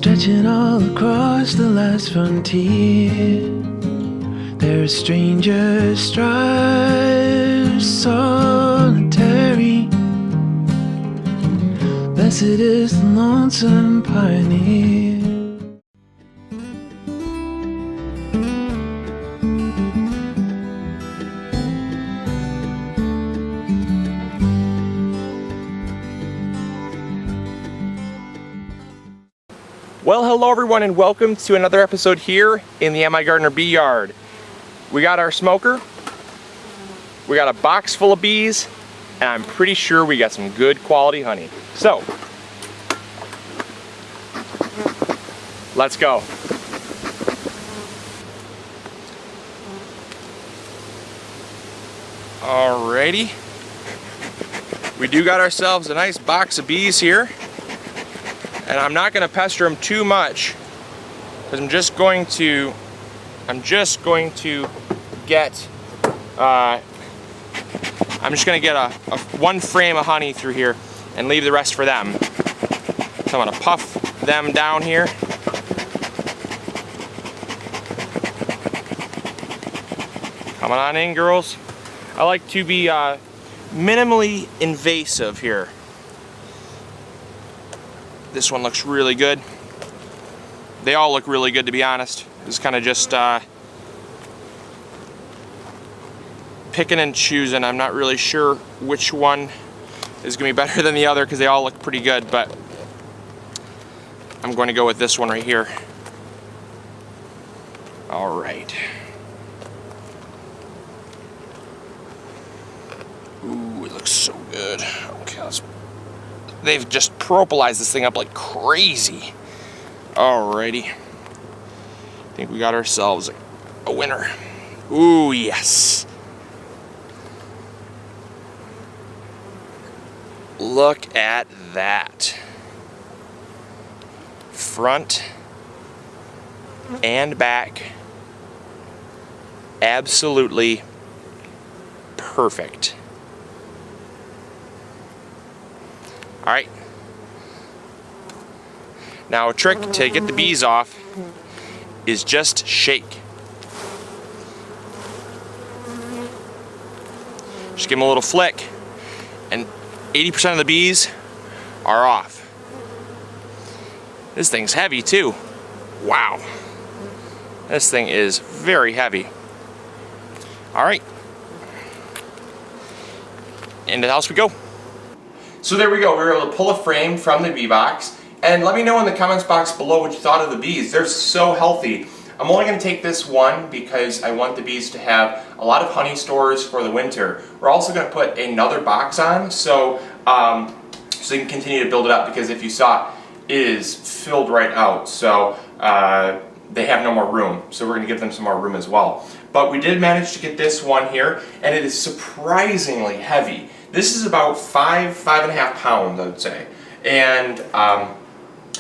stretching all across the last frontier. There are strangers, strivers, solitary. Blessed is the lonesome pioneer. Well, hello everyone and welcome to another episode here in the MIgardener bee yard. We got our smoker, we got a box full of bees, and I'm pretty sure we got some good quality honey. So, let's go. Alrighty. We do got ourselves a nice box of bees here. And I'm not going to pester them too much because I'm just going to get one frame of honey through here and leave the rest for them. So I'm going to puff them down here. Coming on in, girls. I like to be minimally invasive here. This one looks really good. They all look really good, to be honest. It's kind of just picking and choosing. I'm not really sure which one is going to be better than the other because they all look pretty good, but I'm going to go with this one right here. All right. Ooh, it looks so good. Okay, they've just propolised this thing up like crazy. Alrighty. I think we got ourselves a winner. Ooh, yes. Look at that. Front and back. Absolutely perfect. All right. Now a trick to get the bees off is just shake. Just give them a little flick and 80% of the bees are off. This thing's heavy too. Wow. This thing is very heavy. All right. Into the house we go. So there we go, we were able to pull a frame from the bee box, and let me know in the comments box below what you thought of the bees. They're so healthy. I'm only going to take this one because I want the bees to have a lot of honey stores for the winter. We're also going to put another box on so you can continue to build it up, because if you saw, it is filled right out. So they have no more room, so we're going to give them some more room as well. But we did manage to get this one here, and it is surprisingly heavy. This is about 5.5 pounds, I would say, and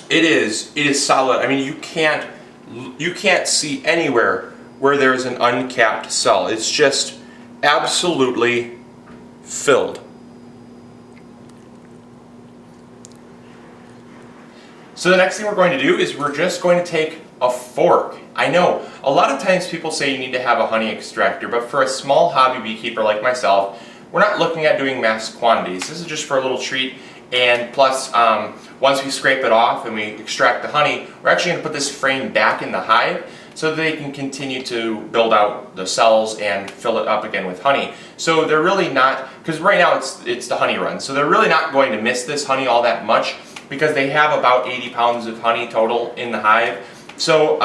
it is solid. I mean, you can't see anywhere where there's an uncapped cell. It's just absolutely filled. So the next thing we're going to do is we're just going to take a fork. I know a lot of times people say you need to have a honey extractor, but for a small hobby beekeeper like myself, we're not looking at doing mass quantities. This is just for a little treat, and plus once we scrape it off and we extract the honey, we're actually going to put this frame back in the hive so that they can continue to build out the cells and fill it up again with honey. So they're really not, because right now it's the honey run, so they're really not going to miss this honey all that much because they have about 80 pounds of honey total in the hive. So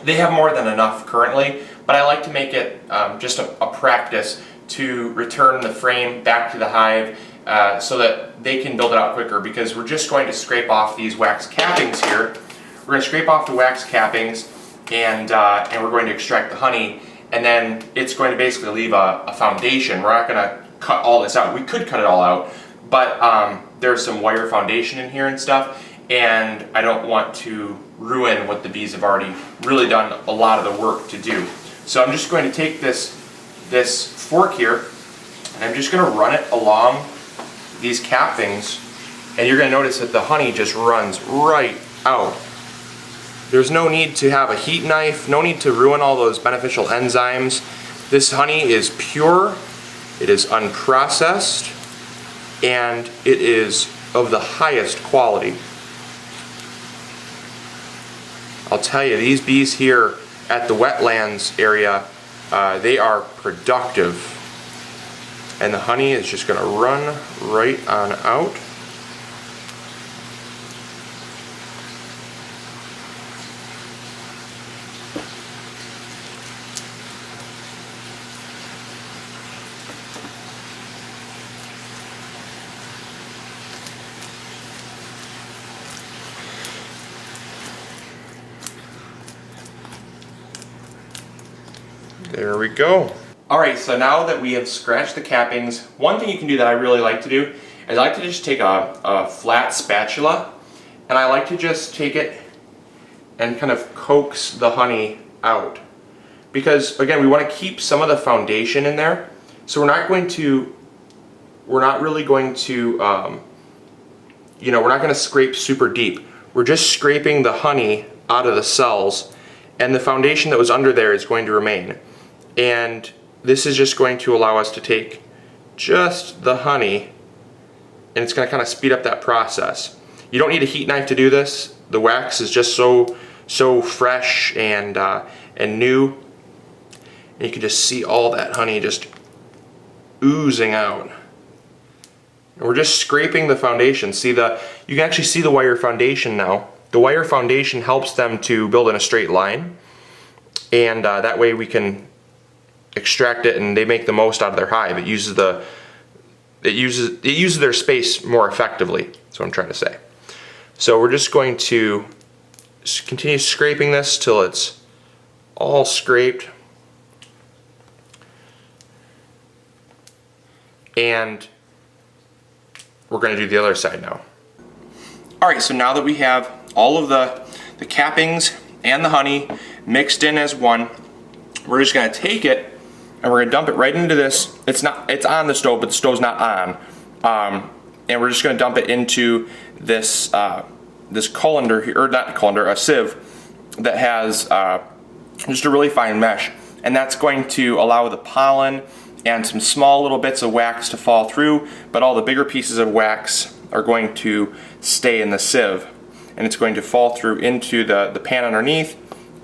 they have more than enough currently, but I like to make it just a practice to return the frame back to the hive so that they can build it out quicker, because we're just going to scrape off these wax cappings here. We're going to scrape off the wax cappings and we're going to extract the honey, and then it's going to basically leave a foundation. We're not going to cut all this out. We could cut it all out, but there's some wire foundation in here and stuff, and I don't want to ruin what the bees have already really done a lot of the work to do. So I'm just going to take this fork here, and I'm just going to run it along these cappings, and you're going to notice that the honey just runs right out. There's no need to have a heat knife, no need to ruin all those beneficial enzymes. This honey is pure, it is unprocessed, and it is of the highest quality. I'll tell you, these bees here at the wetlands area, they are productive. And the honey is just going to run right on out. There we go. Alright, so now that we have scratched the cappings, one thing you can do that I really like to do is I like to just take a flat spatula and I like to just take it and kind of coax the honey out. Because again, we want to keep some of the foundation in there, so we're not really going to you know, we're not going to scrape super deep. We're just scraping the honey out of the cells, and the foundation that was under there is going to remain. And this is just going to allow us to take just the honey, and it's going to kind of speed up that process. You don't need a heat knife to do this. The wax is just so fresh and new, and you can just see all that honey just oozing out. And we're just scraping the foundation. You can actually see the wire foundation now. The wire foundation helps them to build in a straight line, and that way we can extract it and they make the most out of their hive. It uses their space more effectively. That's what I'm trying to say. So we're just going to continue scraping this till it's all scraped. And we're going to do the other side now. Alright, so now that we have all of the cappings and the honey mixed in as one, we're just going to take it and we're going to dump it right into this. It's on the stove, but the stove's not on. And we're just going to dump it into this this colander here, or not colander, a sieve that has just a really fine mesh, and that's going to allow the pollen and some small little bits of wax to fall through, but all the bigger pieces of wax are going to stay in the sieve, and it's going to fall through into the pan underneath,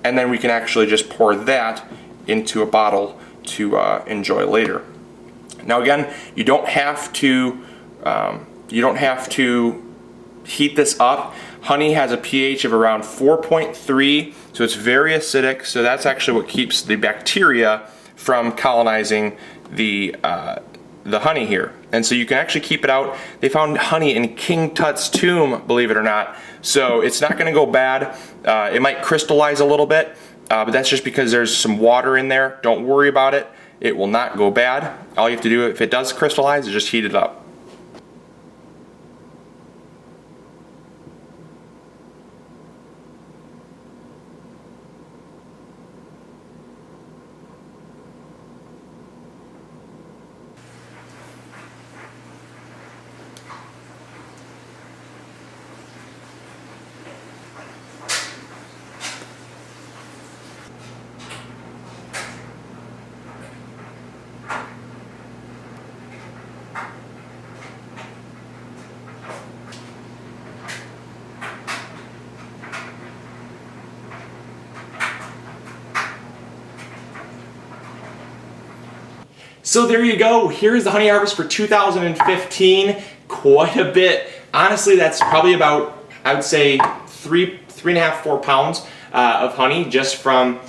and then we can actually just pour that into a bottle to enjoy later. Now again, you don't have to heat this up. Honey has a pH of around 4.3, so it's very acidic, so that's actually what keeps the bacteria from colonizing the honey here. And so you can actually keep it out. They found honey in King Tut's tomb, believe it or not, so it's not going to go bad. It might crystallize a little bit, but that's just because there's some water in there. Don't worry about it. It will not go bad. All you have to do if it does crystallize is just heat it up. So there you go. Here's the honey harvest for 2015. Quite a bit. Honestly, that's probably about, I would say, 3.5, 4 pounds of honey just from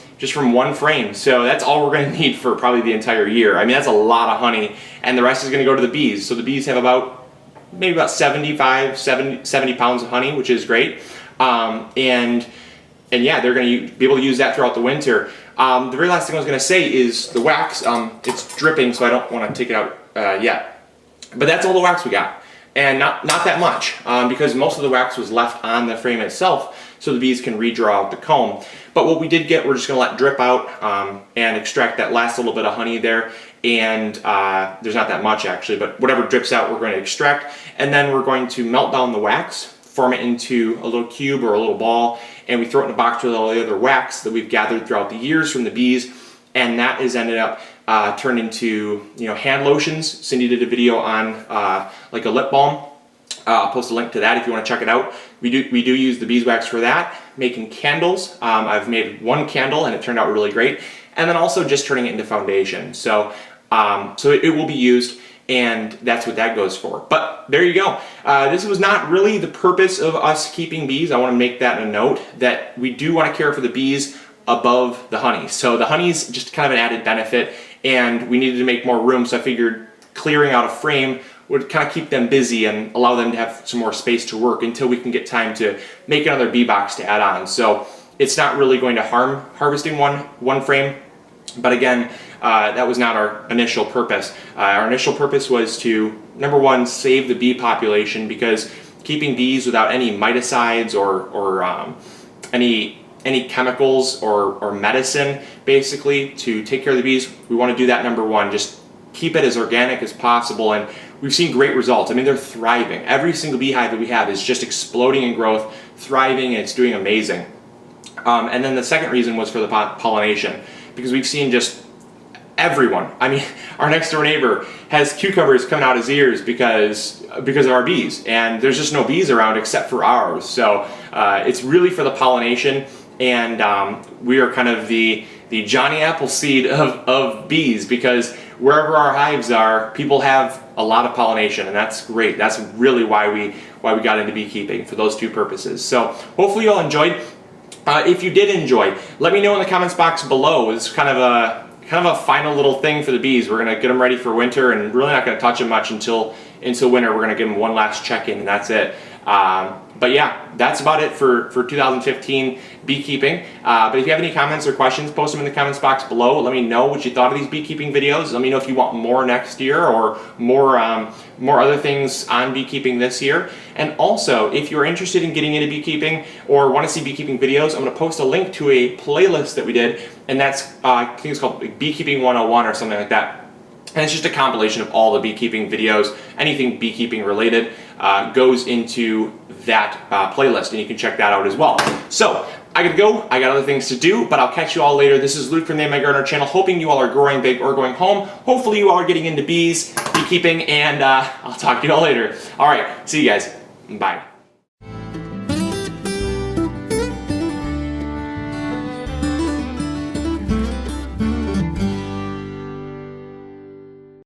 one frame. So that's all we're going to need for probably the entire year. I mean, that's a lot of honey, and the rest is going to go to the bees. So the bees have maybe about 70 pounds of honey, which is great. And yeah, they're going to be able to use that throughout the winter. The very last thing I was going to say is the wax. It's dripping, so I don't want to take it out yet. But that's all the wax we got, and not that much, because most of the wax was left on the frame itself, so the bees can redraw out the comb. But what we did get, we're just going to let drip out and extract that last little bit of honey there. And there's not that much actually, but whatever drips out, we're going to extract, and then we're going to melt down the wax form it into a little cube or a little ball, and we throw it in a box with all the other wax that we've gathered throughout the years from the bees, and that has ended up turned into, you know, hand lotions. Cindy did a video on like a lip balm. I'll post a link to that if you want to check it out. We do use the beeswax for that. Making candles. I've made one candle and it turned out really great. And then also just turning it into foundation. So it will be used, and that's what that goes for. But there you go. This was not really the purpose of us keeping bees. I want to make that a note that we do want to care for the bees above the honey. So the honey's just kind of an added benefit, and we needed to make more room, so I figured clearing out a frame would kind of keep them busy and allow them to have some more space to work until we can get time to make another bee box to add on. So it's not really going to harm harvesting one frame, but again, that was not our initial purpose. Our initial purpose was to, number one, save the bee population, because keeping bees without any miticides or any chemicals or medicine, basically, to take care of the bees, we want to do that, number one, just keep it as organic as possible, and we've seen great results. I mean, they're thriving. Every single beehive that we have is just exploding in growth, thriving, and it's doing amazing. And then the second reason was for the pollination, because we've seen just everyone. I mean, our next door neighbor has cucumbers coming out his ears because of our bees, and there's just no bees around except for ours. So it's really for the pollination, and we are kind of the Johnny Appleseed of bees, because wherever our hives are, people have a lot of pollination, and that's great. That's really why we got into beekeeping, for those two purposes. So hopefully you all enjoyed. If you did enjoy, let me know in the comments box below. It's kind of a final little thing for the bees. We're gonna get them ready for winter, and really not gonna touch them much until winter. We're gonna give them one last check-in, and that's it. But yeah, that's about it for 2015 beekeeping. But if you have any comments or questions, post them in the comments box below. Let me know what you thought of these beekeeping videos. Let me know if you want more next year, or more other things on beekeeping this year. And also, if you're interested in getting into beekeeping or want to see beekeeping videos, I'm going to post a link to a playlist that we did, and that's I think it's called Beekeeping 101 or something like that. And it's just a compilation of all the beekeeping videos. Anything beekeeping related goes into that playlist, and you can check that out as well. So I gotta go, I got other things to do, but I'll catch you all later. This is Luke from the MIgardener channel, hoping you all are growing big or going home. Hopefully you all are getting into bees, beekeeping, and I'll talk to you all later. All right, see you guys. Bye.